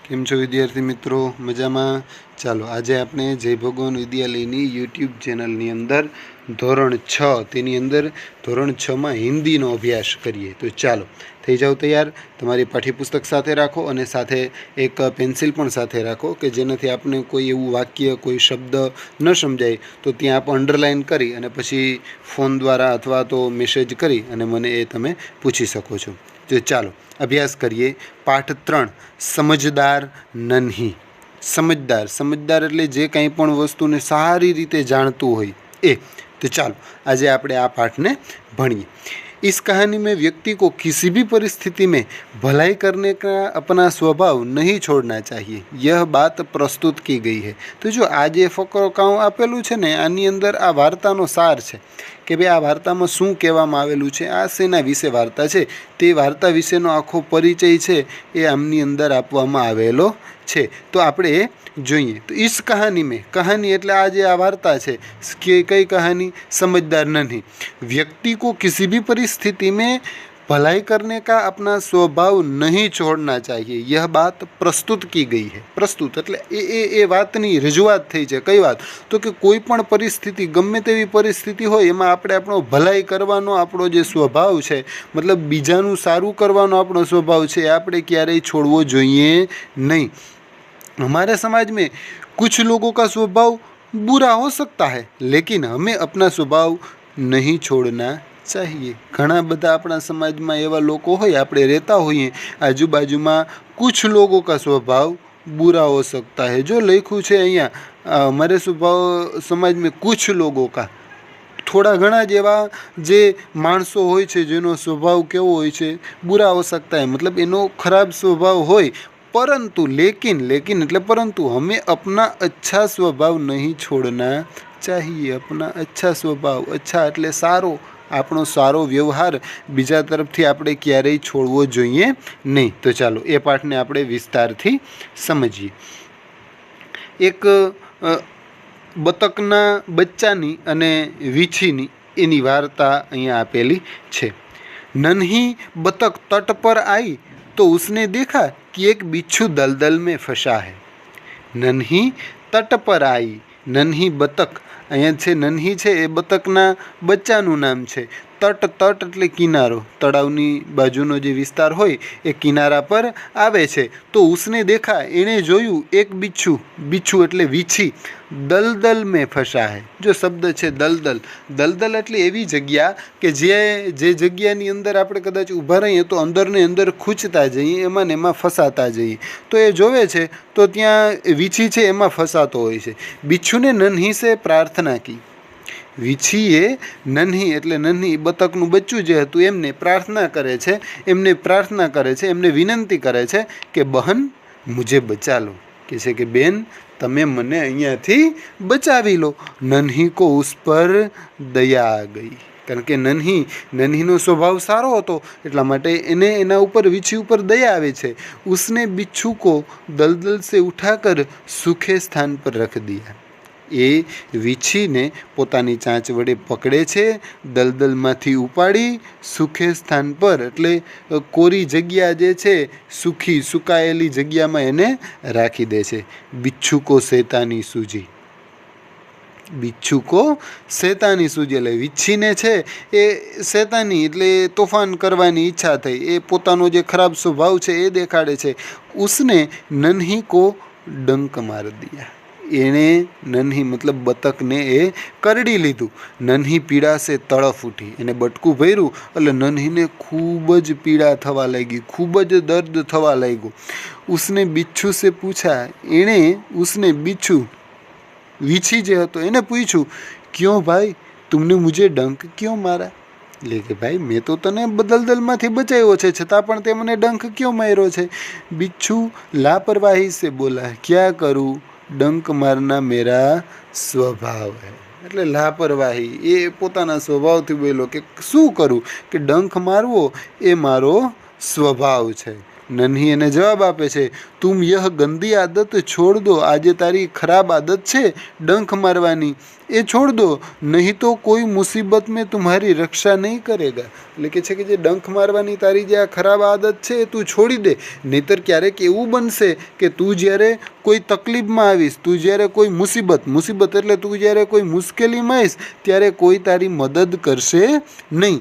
કેમ છો વિદ્યાર્થી મિત્રો? મજામાં? ચાલો આજે આપણે જય ભગવાન વિદ્યાલયની યુટ્યુબ ચેનલની અંદર ધોરણ 6 તેની અંદર ધોરણ 6માં હિન્દીનો અભ્યાસ કરીએ. તો ચાલો થઈ જાઓ તૈયાર. તમારી પાઠ્યપુસ્તક સાથે રાખો અને સાથે એક પેન્સિલ પણ સાથે રાખો કે જેનાથી આપણે કોઈ એવું વાક્ય કોઈ શબ્દ ન સમજાય તો ત્યાં આપ અંડરલાઇન કરી અને પછી ફોન દ્વારા અથવા તો મેસેજ કરી અને મને એ તમે પૂછી શકો છો. તો ચાલો અભ્યાસ કરીએ. પાઠ 3 સમજદાર નન્હી. સમજદાર એટલે જે કંઈ પણ વસ્તુને સારી રીતે જાણતું હોય એ. तो चलो आज आप पाठ ने भणिए. इस कहानी में व्यक्ति को किसी भी परिस्थिति में भलाई करने का अपना स्वभाव नहीं छोड़ना चाहिए, यह बात प्रस्तुत की गई है. तो जो आज ये फकरो काउ आपेलू है ने आनी अंदर आ वार्तानो सार है कि भाई आ वार्ता में शू कहेवामां आवेलू छे, आ सेना विषे वार्ता है ते वार्ता विशेनो आखो परिचय है ए आमनी अंदर आपवामां आवेलो छे. तो आपणे જોઈએ. तो इस कहानी में कहानी એટલે आज आ वार्ता है कि कई कहानी समझदार नहीं. व्यक्ति को किसी भी परिस्थिति में भलाई करने का अपना स्वभाव नहीं छोड़ना चाहिए, यह बात प्रस्तुत की गई है. प्रस्तुत એટલે એ વાતની રજૂઆત થઈ છે. કઈ વાત? તો કે કોઈ પણ પરિસ્થિતિ ગમે તેવી પરિસ્થિતિ હોય એમાં આપણે આપણો ભલાઈ કરવાનો આપણો જે સ્વભાવ છે, મતલબ બીજાનું સારું કરવાનો આપણો સ્વભાવ છે, એ આપણે ક્યારેય છોડવો જોઈએ નહીં. हमारे समाज में कुछ लोगों का स्वभाव बुरा हो सकता है, लेकिन हमें अपना स्वभाव नहीं छोड़ना चाहिए. घણા બધા આપણા સમાજમાં એવા લોકો હોય, આપણે રહેતા હોઈએ આજુબાજુમાં, कुछ लोगों का स्वभाव बुरा हो सकता है. जो લખ્યું છે અહીંયા हमारे स्वभाव समाज में कुछ लोगों का, થોડા ઘણા જેવા જે માણસો હોય છે જેનો સ્વભાવ કેવો હોય છે, બુરા હો सकता है, मतलब એનો ખરાબ સ્વભાવ હોય. परंतु लेकिन એટલે परंतु हमें अपना अच्छा स्वभाव नहीं छोड़ना चाहिए. अपना अच्छा स्वभाव, अच्छा એટલે સારો, આપણો સારો વ્યવહાર બીજા તરફથી આપણે ક્યારેય છોડવો જોઈએ નહીં. તો ચાલો એ પાઠને આપણે વિસ્તારથી સમજીએ. એક બતકના બચ્ચાની અને વીછીની એની વાર્તા અહીંયા આપેલી છે. નન્હી બતક તટ પર आई तो उसने देखा कि एक बिच्छू दलदल में फंसा है. नन्ही तट पर आई. नन्ही बतक અહીંયા છે નન્હી છે એ બતકના બચ્ચાનું નામ છે. તટ એટલે કિનારો, તળાવની બાજુનો જે વિસ્તાર હોય એ કિનારા પર આવે છે. તો ઉસને દેખા, એણે જોયું, એક બિચ્છુ એટલે વીછી, દલદલ મેં ફસા હે. જો શબ્દ છે દલદલ એટલે એવી જગ્યા કે જે જગ્યાની અંદર આપણે કદાચ ઊભા રહીએ તો અંદરને અંદર ખૂંચતા જઈએ, એમાં ને એમાં ફસાતા જઈએ. તો એ જોવે છે તો ત્યાં વીછી છે એમાં ફસાતો હોય છે. બિચ્છુને નન્હી સે પ્રાર્થના કી. વીછીએ નન્હી એટલે નન્હી બતકનું બચ્ચું જે હતું એમને પ્રાર્થના કરે છે, એમને વિનંતી કરે છે કે બહન મુझे બચા લો, કે છે કે બેન તમે મને અહીંયાથી બચાવી લો. નન્હી કો ઉસ પર દયા આ ગઈ, કારણ કે નન્હીનો સ્વભાવ સારો હતો એટલા માટે એને એના ઉપર વીછી ઉપર દયા આવે છે. ઉસને બિચ્છુ को दलदल से उठाकर सूखे स्थान पर रख दिया. એ વીછીને પોતાની ચાંચ વડે પકડે છે, દલદલમાંથી ઉપાડી સુખે સ્થાન પર એટલે કોરી જગ્યા જે છે, સુકાયેલી જગ્યામાં એને રાખી દે છે. બિચ્છુ કો શૈતાની સૂજી. એટલે વીછીને છે એ શૈતાની એટલે તોફાન કરવાની ઈચ્છા થઈ, એ પોતાનો જે ખરાબ સ્વભાવ છે એ દેખાડે છે. ઉસને નન્હી કો ડંક માર દિયા. એણે નન્હી મતલબ બતકને એ કરડી લીધું. નન્હી પીડા સે તડફ ઉઠી, એને બટકું ભર્યું એટલે નન્હીને ખૂબ જ પીડા થવા લાગી, ખૂબ જ દર્દ થવા લાગ્યું. ઉસને બિચ્છુ સે પૂછા, એણે બિચ્છુ વીછી જે હતો એને પૂછ્યું, ક્यों ભાઈ તુમને મુझे ડંક ક્यों મારા? એટલે કે ભાઈ મેં તો તને દલદલમાંથી બચાવ્યો છે, છતાં પણ તે મને ડંખ ક્यों માર્યો છે? બિચ્છુ લાપરવાહી સે બોલા, ક્યાં કરું, ડંક મારના મેરા સ્વભાવ હૈ. એટલે લાપરવાહી, એ પોતાના સ્વભાવથી બોલ્યો કે શું કરું, કે ડંખ મારવો એ મારો સ્વભાવ છે. નન્હી એને જવાબ આપે છે, તુમ યહ ગંદી આદત છોડ દો, આજે તારી ખરાબ આદત છે ડંખ મારવાની, એ છોડ દો, નહીં તો કોઈ મુસીબત મેં तुम्हारी રક્ષા નહીં કરેગા. એટલે કે છે કે જે ડંખ મારવાની તારી જે આ ખરાબ આદત છે એ તું છોડી દે, નહીંતર ક્યારેક એવું બનશે કે તું જ્યારે કોઈ તકલીફમાં આવીશ, તું જ્યારે કોઈ મુસીબત એટલે તું જ્યારે કોઈ મુશ્કેલીમાં આવીશ ત્યારે કોઈ તારી મદદ કરશે નહીં.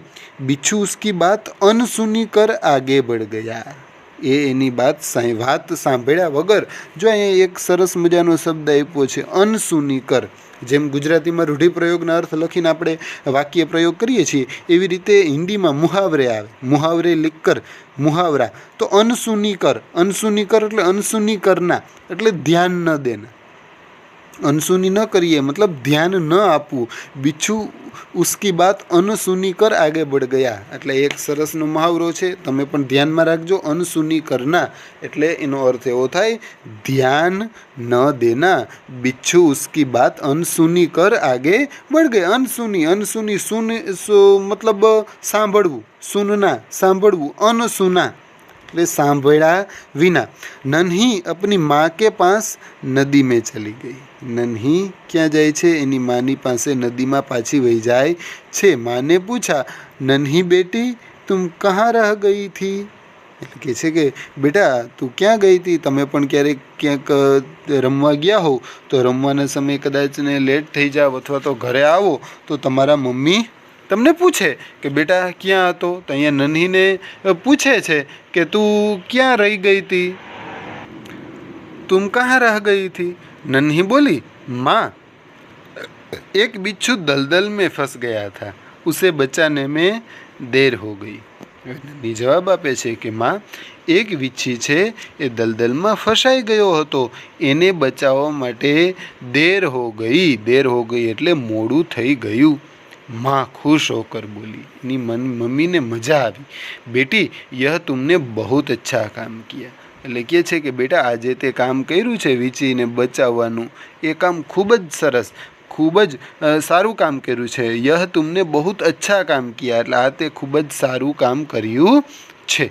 બિચ્છુ ઉસકી બાત અનસુની કર આગે બઢ ગયા. એ એની વાત સાંભળ્યા વગર, જો અહીંયા એક સરસ મજાનો શબ્દ આપ્યો છે અનસુની કર. જેમ ગુજરાતીમાં રૂઢિપ્રયોગના અર્થ લખીને આપણે વાક્ય પ્રયોગ કરીએ છીએ, એવી રીતે હિન્દીમાં મુહાવરે આવે, મુહાવરે લીકર, મુહાવરા. તો અનસુની કર એટલે અનસુની કરના એટલે ધ્યાન ન દેના, અનસુની ન કરીએ મતલબ ધ્યાન ન આપવું. બિચ્છુ ઉસકી બાત અનસુની કર આગે બઢ ગયા. એટલે એક સરસનો મહાવરો છે, તમે પણ ધ્યાનમાં રાખજો. અનસુની કરના એટલે એનો અર્થ એવો થાય ધ્યાન ન દેના. બિચ્છુ ઉસકી બાત અનસુની કર આગે બઢ ગયા. અનસુની મતલબ સાંભળવું, સુનના સાંભળવું, અનસુના એટલે સાંભળ્યા વિના. નન્હી अपनी माँ के पास नदी में चली गई. નન્હી ક્યાં જાય છે? એની માની પાસે નદીમાં પાછી વહી જાય છે. માને પૂછા, નન્હી બેટી તુમ કहाँ રહ ગઈ थी. એટલે કહે છે કે બેટા તું ક્યાં ગઈ હતી? તમે પણ ક્યારેક ક્યાંક રમવા ગયા હો તો રમવાના સમયે કદાચ ને લેટ થઈ જાવ અથવા તો ઘરે આવો તો તમારા મમ્મી તમને પૂછે કે બેટા ક્યાં હતો? તો અહીંયા નન્હીને પૂછે છે કે તું ક્યાં રહી ગઈ હતી, તુમ કहाँ રહ ગઈ थी. नन्ही बोली, माँ एक बिच्छू दलदल में फंस गया था, उसे बचाने में देर हो गई. નન્હી જવાબ આપે છે કે માં, એક વીંછી છે એ દલદલમાં ફસાઈ ગયો હતો, એને બચાવવા માટે દેર હો ગઈ એટલે મોડું થઈ ગયું. माँ खुश होकर बोली, એની મમ્મીને મજા આવી. બેટી યહ તુમને બહુત અચ્છા કામ કિયા. એટલે કહે છે કે બેટા આજે તે કામ કર્યું છે વીંછીને બચાવવાનું, એ કામ ખૂબ જ સરસ, ખૂબ જ સારું કામ કર્યું છે. યહ તુમને બહુત અચ્છા કામ કિયા એટલે આ તે ખૂબ જ સારું કામ કર્યું છે.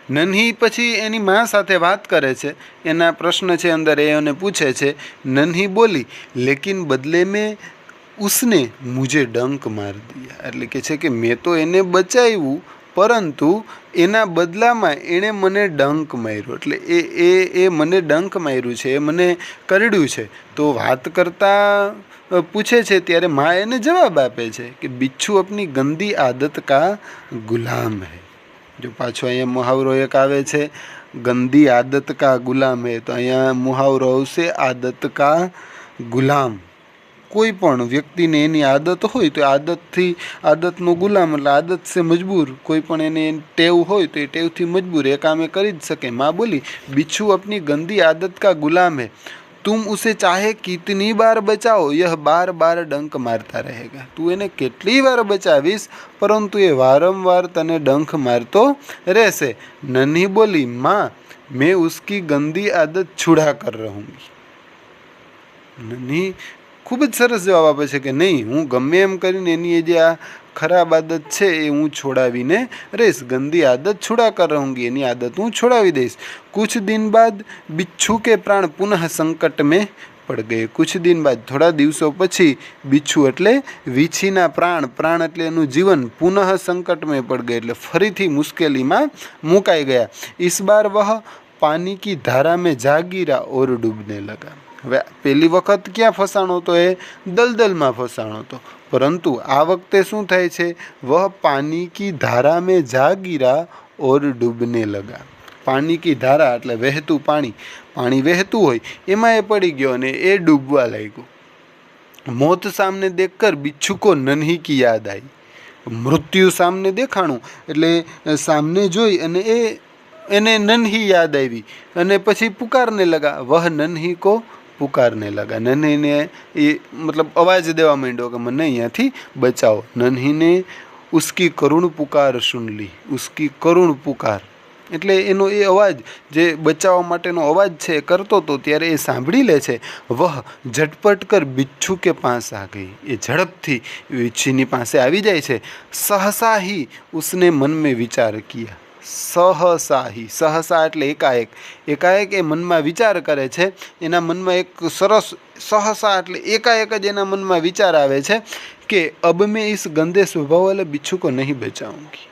નન્હી પછી એની મા સાથે વાત કરે છે, એના પ્રશ્ન છે અંદર એ એને પૂછે છે. નન્હી બોલી, લેકિન બદલે મેં उसने मुझे डंक मार दिया. એટલે કે છે કે મેં તો એને બચાવ્યું પરંતુ એના બદલામાં એણે મને ડંક માર્યો. એટલે એ મને ડંક માર્યું છે, એ મને કરડ્યું છે. તો વાત કરતાં પૂછે છે ત્યારે મા એને જવાબ આપે છે કે બિચ્છુ अपनी गंदी आदत का गुलाम है. જો પાછો અહીંયા મુહાવરો એક આવે છે ગંદી આદત કા ગુલામ હે, તો અહીંયા મુહાવરો આવશે આદત કા ગુલામ. કોઈ પણ વ્યક્તિને એની આદત હોય તો આદતનો ગુલામ એટલે આદત સે મજબૂર. કોઈ પણ એને ટેવ હોય તો એ ટેવથી મજબૂર, એ કામ એ કરી જ શકે. માँ બોલી, बिच्छू अपनी गंदी आदत का गुलाम है, तुम उसे चाहे कितनी बार बचाओ यह बार बार डंक मारता रहेगा. તું એને કેટલી વાર બચાવીશ પરંતુ એ વારંવાર તને ડંખ મારતો રહેશે. નન્હી બોલી, माँ मैं उसकी गंदी आदत छुड़ा कर रहूँगी. નન્હી ખૂબ જ સરસ જવાબ આપે છે કે નહીં, હું ગમે એમ કરીને એની જે આ ખરાબ આદત છે એ હું છોડાવીને રહીશ. ગંદી આદત છોડા કર રહુંગી, એની આદત હું છોડાવી દઈશ. કુછ દિન બાદ બિચ્છુ કે પ્રાણ પુનઃ સંકટ મેં પડ ગયે. કુછ દિન બાદ થોડા દિવસો પછી બિચ્છુ એટલે વીંછીના પ્રાણ એટલે એનું જીવન પુનઃ સંકટ મેં પડ ગયે એટલે ફરીથી મુશ્કેલીમાં મુકાઈ ગયા. ઇસ બાર વહ પાણી કી ધારા મેં જા ગીરા ઓર ડૂબને લગા. હવે પહેલી વખત ક્યાં ફસાણો હતો? એ દલદલમાં ફસાણો હતો. પરંતુ આ વખતે શું થાય છે? વહ પાણી કી ધારા મેં જા ગીરા ઓર ડૂબને લગા. પાણી કી ધારા એટલે વહેતું પાણી વહેતું હોય એમાં એ પડી ગયો અને એ ડૂબવા લાગ્યો. મોત સામને દેખકર બિચ્છુ કો નન્હી કી યાદ આવી. મૃત્યુ સામને દેખાણું એટલે સામને જોઈ અને એને નન્હી યાદ આવી અને પછી પુકારને લગા. વહ નન્હી કો પુકારને લગા. નન્હીને એ મતલબ અવાજ દેવા માંડ્યો કે મને અહીંયાથી બચાવો. નન્હીને ઉસકી કરુણ પુકાર સુન લી. ઉસકી કરુણ પુકાર એટલે એનો એ અવાજ જે બચાવવા માટેનો અવાજ છે એ કરતો હતો ત્યારે એ સાંભળી લે છે. વહ ઝટપટ કર બિચ્છુ કે પાસ આ ગઈ. એ ઝડપથી વીંછીની પાસે આવી જાય છે. સહસા હી ઉસને મન મેં વિચાર કિયા. સહસા હિ, સહસા એટલે એકાએક, એકાએક એ મનમાં વિચાર કરે છે, એના મનમાં એક સરસ, સહસા એટલે એકાએક જ એના મનમાં વિચાર આવે છે કે અબ મેં ઇસ ગંદે સ્વભાવ વાલે બિચ્છુ કો નહીં બચાઉંગી.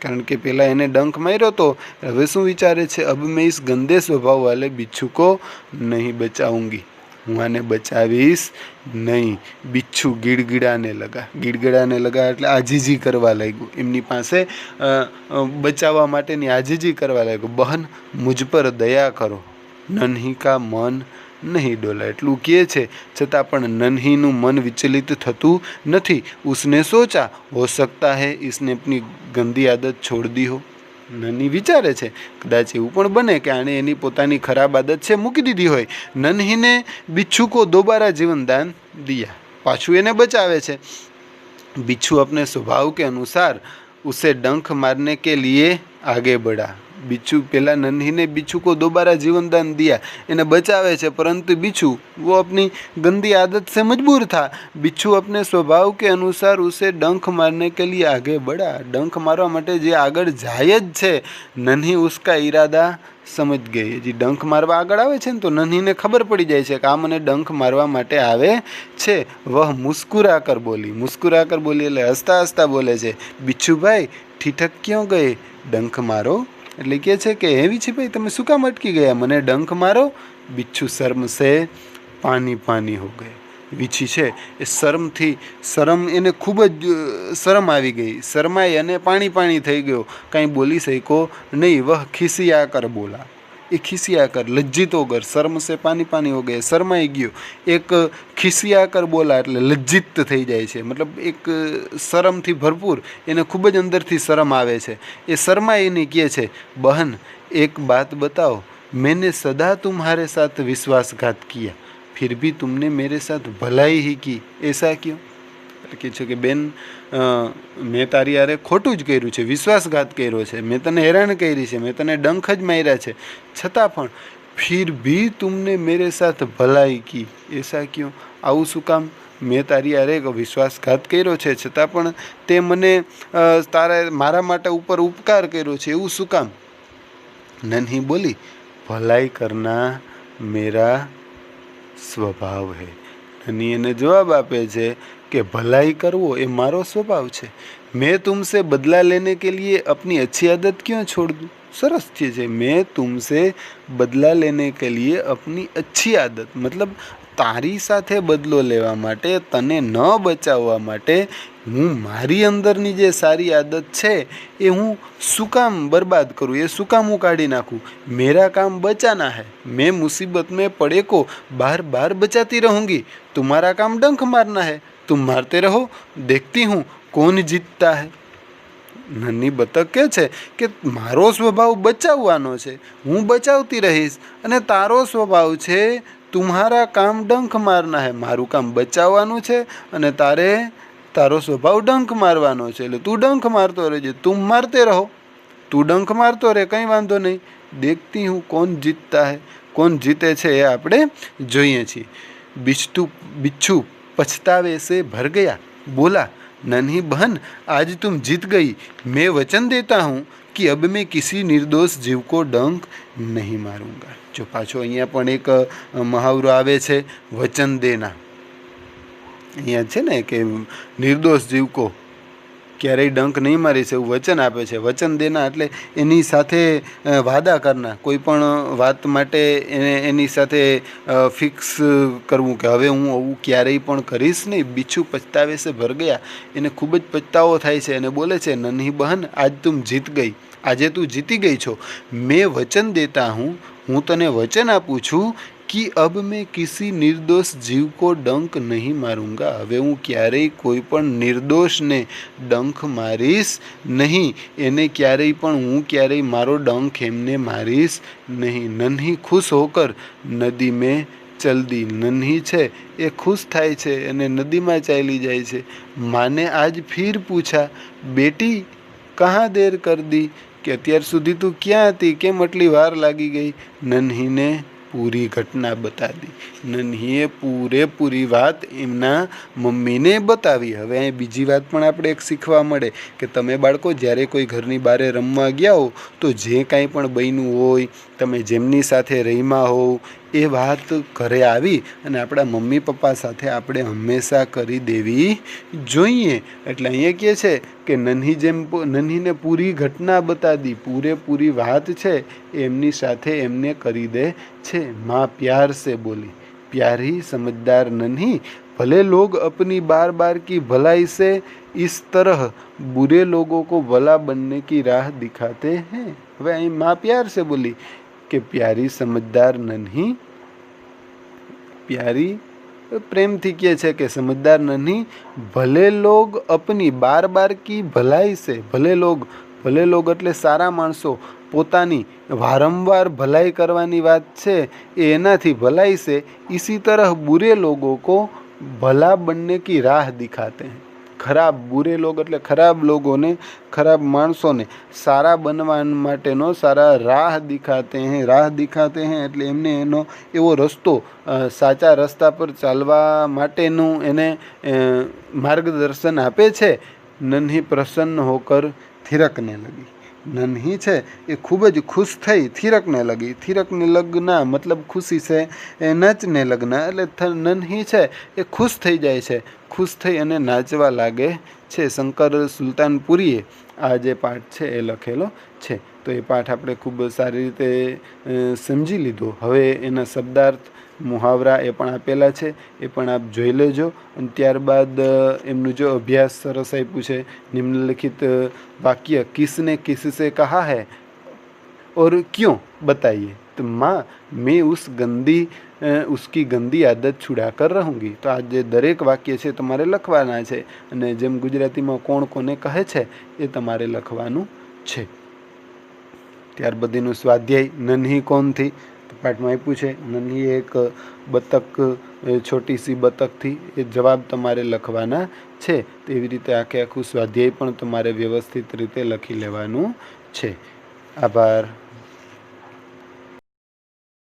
કારણ કે પહેલાં એને ડંખ માર્યો તો હવે શું વિચારે છે, અબ મેં ઇસ ગંદે સ્વભાવ વાલે બિચ્છુ કો નહીં બચાઉંગી, હું આને બચાવીશ નહીં. બિચ્છુ ગીડગીડાને લગા, ગીડગીડાને લગા એટલે આજીજી કરવા લાગ્યું, એમની પાસે બચાવવા માટેની આજીજી કરવા લાગ્યું. બહન મુझ પર દયા કરો, નન્હી કા મન નહીં ડોલા, એટલું કહે છે છતાં પણ નન્હીનું મન વિચલિત થતું નથી. उसने सोचा हो सकता है इसने अपनी गंदी आदत छोड़ दी हो. નન્હી વિચારે છે કદાચ એવું પણ બને કે આણે એની પોતાની ખરાબ આદત છે મૂકી દીધી હોય. નન્હીને બિચ્છુ કો દોબારા જીવન દાન દિયા, પાછું એને બચાવે છે. बिच्छू अपने स्वभाव के अनुसार उसे डंक मारने के लिए आगे बढ़ा. बिच्छू पहला नन्ही ने बिच्छू को दोबारा जीवन दान दिया, इन्हें बचावे छे, परंतु बिच्छू वो अपनी गंदी आदत से मजबूर था. बिच्छू अपने स्वभाव के अनुसार उसे डंक मारने के लिए आगे बढ़ा. डंक मारवा माटे जे आगळ जाय ज छे, नन्ही उसका इरादा समझ गई. जी डंक मारवा आगळ आवे छे तो नन्ही ने खबर पड़ी जाए छे कि आ मने डंक मारवा माटे आवे छे. वह मुस्कुरा कर बोली, मुस्कुरा कर बोली એટલે હસતા હસતા બોલે છે, बिच्छू भाई ठिठक क्यों गए, डंक मारो. એટલે કહે છે કે હે વીછી ભાઈ તમે શું કામ અટકી ગયા, મને ડંક મારો. બિચ્છુ શર્મ સે પાની પાની હો ગયે. વીછી છે એ શરમ એને ખૂબ જ શરમ આવી ગઈ, શરમાઈ અને પાણી પાણી થઈ ગયો, કાંઈ બોલી શક્યો નહીં. વહ ખિસિયા કર બોલા, એ ખિસિયા કર લજ્જિત હોગર, શર્મ સે પાની પાની હો ગયે, શરમાઈ ગયો. એક ખિસિયા કર બોલા એટલે લજ્જિત થઈ જાય છે, મતલબ એક શરમથી ભરપૂર, એને ખૂબ જ અંદરથી શરમ આવે છે. એ શરમાઈને કહે છે, બહન એક બાત बताओ, मैंने सदा तुम्हारे साथ विश्वासघात किया, फिर भी तुमने मेरे साथ भलाई ही की, ऐसा क्यों. કે છે કે બેન મેં તારી યારે ખોટું જ કર્યું છે, વિશ્વાસઘાત કર્યો છે, મેં તને હેરાન કરી છે, મેં તને ડંખ જ માર્યા છે, છતાં પણ ફિર ભી તુમને મેરે સાથ ભલાઈ કી, એસા ક્યું, આવું શું કામ, મેં તારી યારે વિશ્વાસઘાત કર્યો છે છતાં પણ તે મને મારા માટે ઉપર ઉપકાર કર્યો છે, એવું શું કામ. નન્હી બોલી, ભલાઈ કરના મેરા સ્વભાવ હૈ. નન્હી એને જવાબ આપે છે कि भलाई करवो ये मारो स्वभाव है, मैं तुमसे बदला लेने के लिए अपनी अच्छी आदत क्यों छोड़ दूँ. सरस चीज़ है, मैं तुमसे बदला लेने के लिए अपनी अच्छी आदत, मतलब તારી સાથે બદલો લેવા માટે, તને ન બચાવવા માટે હું મારી અંદરની જે સારી આદત છે એ હું શું કામ બરબાદ કરું, એ શું કામ હું કાઢી નાખું. મેરા કામ બચાના હૈ, मैं मुसीबत में पड़े को बार बार बचाती रहूँगी, तुम्हारा काम डंक मारना है, तुम मारते रहो, देखती हूँ कौन जीतता है. નન્હી બતક કહે છે કે મારો સ્વભાવ બચાવવાનો છે, હું બચાવતી રહીશ, અને તારો સ્વભાવ છે તુમ્હારા કામ ડંખ મારના હે, મારું કામ બચાવવાનું છે અને તારો સ્વભાવ ડંખ મારવાનો છે, એટલે તું ડંખ મારતો રહેજે, તું મારતે રહો, તું ડંખ મારતો રહે, કંઈ વાંધો નહીં. દેખતી હું કોણ જીતતા હે, કોણ જીતે છે એ આપણે જોઈએ છીએ. बिच्छू पछतावे से भर गया, बोला, नन्ही बहन आज तुम जीत गई, मैं वचन देता हूँ कि अब मैं किसी निर्दोष जीव को डंक नहीं मारूंगा. जो पाछो અહીંયા પણ એક મહાવરો આવે છે, વચન દેના. અહીંયા છે ને કે નિર્દોષ જીવ કો ક્યારેય ડંક નહીં મારીશ એવું વચન આપે છે. વચન દેના એટલે એની સાથે વાદા કરના, કોઈ પણ વાત માટે એની સાથે ફિક્સ કરવું કે હવે હું આવું ક્યારેય પણ કરીશ નહીં. બિચ્છુ પછતાવે છે ભર ગયા, એને ખૂબ જ પછતાવો થાય છે અને બોલે છે, નન્હી બહન આજ તું જીત ગઈ, આજે તું જીતી ગઈ છો. મેં વચન દેતા હું તને વચન આપું છું कि अब मैं किसी निर्दोष जीव को डंक नहीं मारूंगा, હવે હું ક્યારેય કોઈ પણ નિર્દોષને ડંખ મારીશ નહીં, એને ક્યારેય પણ હું ક્યારેય મારો ડંખ એમને મારીશ નહીં. નન્હી ખુશ હોકર નદી મેં ચલ દી. નન્હી છે એ ખુશ થાય છે અને નદીમાં ચાલી જાય છે. માને આજ ફિર પૂછા, બેટી કहाँ દેર કર દી, કે અત્યાર સુધી તું ક્યાં હતી, કેમ આટલી વાર લાગી ગઈ. નન્હીને પૂરી ઘટના બતા દી. નન્હીએ પૂરેપૂરી વાત એમના મમ્મીને બતાવી. હવે અહીં બીજી વાત પણ આપણે એક શીખવા મળે કે તમે બાળકો જ્યારે કોઈ ઘરની બહાર રમવા ગયા હો તો જે કાંઈ પણ બન્યું હોય, તમે જેમની સાથે રહીમાં હોવ એ વાત ઘરે આવી અને આપણા મમ્મી પપ્પા સાથે આપણે હંમેશા કરી દેવી જોઈએ. એટલે અહીંયા કહે છે કે નન્હીને પૂરી ઘટના બતા દી, પૂરેપૂરી વાત છે એમની સાથે એમને કરી દે છે. माँ प्यार से बोली, प्यारी समझदार नन्ही, भले लोग अपनी बार बार की भलाई से इस तरह बुरे लोगों को भला बनने की राह दिखाते हैं. હવે અહીં माँ प्यार से बोली કે प्यारी समझदार नन्ही, प्यारी प्रेमથી કહે છે કે સમજદાર નન્હી, ભલે લોગ અપની બાર બાર કી ભલાઈ સે, ભલે લોગ એટલે સારા માણસો પોતાની વારંવાર ભલાઈ કરવાની વાત છે એ એનાથી ભલાઈ છે. इसी तरह बुरे लोगों को भला बनने की राह दिखाते हैं. ખરાબ બુરે લોગ એટલે ખરાબ લોગોને, ખરાબ માણસોને સારા બનવા માટેનો સારા રાહ દિખાતે हैं એટલે એમને એનો એવો રસ્તો, સાચા રસ્તા પર ચાલવા માટેનું એને માર્ગદર્શન આપે છે. નન્હી પ્રસન્ન હોકર થિરકને લગી. નન્હી છે એ ખૂબ જ ખુશ થઈ થિરકને લગી. થિરકને લગના મતલબ ખુશી છે, એ નચને લગના એટલે નન્હી છે એ ખુશ થઈ જાય છે, ખુશ થઈ અને નાચવા લાગે છે. શંકર સુલતાનપુરીએ આ જે પાઠ છે એ લખેલો છે. તો એ પાઠ આપણે ખૂબ સારી રીતે સમજી લીધો. હવે એના શબ્દાર્થ, મુહાવરા એ પણ આપેલા છે, એ પણ આપ જોઈ લેજો. અને ત્યારબાદ એમનું જો અભ્યાસ સરસ આપ્યું છે, નિમ્નલિખિત વાક્ય કિસને કિસસે કહા હૈ और क्यों बताइए. तो माँ मैं उसकी गंदी आदत छुड़ा कर रहूँगी. તો આ જે દરેક વાક્ય છે તમારે લખવાના છે અને જેમ ગુજરાતીમાં કોણ કોને કહે છે એ તમારે લખવાનું છે. ત્યારબાદ એનું સ્વાધ્યાય નન્હી કોણ થી પાઠમાં આપ્યું છે. નન્હી એક બતક, છોટી સી બતકથી, એ જવાબ તમારે લખવાના છે. તેવી રીતે આખું સ્વાધ્યાય પણ તમારે વ્યવસ્થિત રીતે લખી લેવાનું છે. આભાર.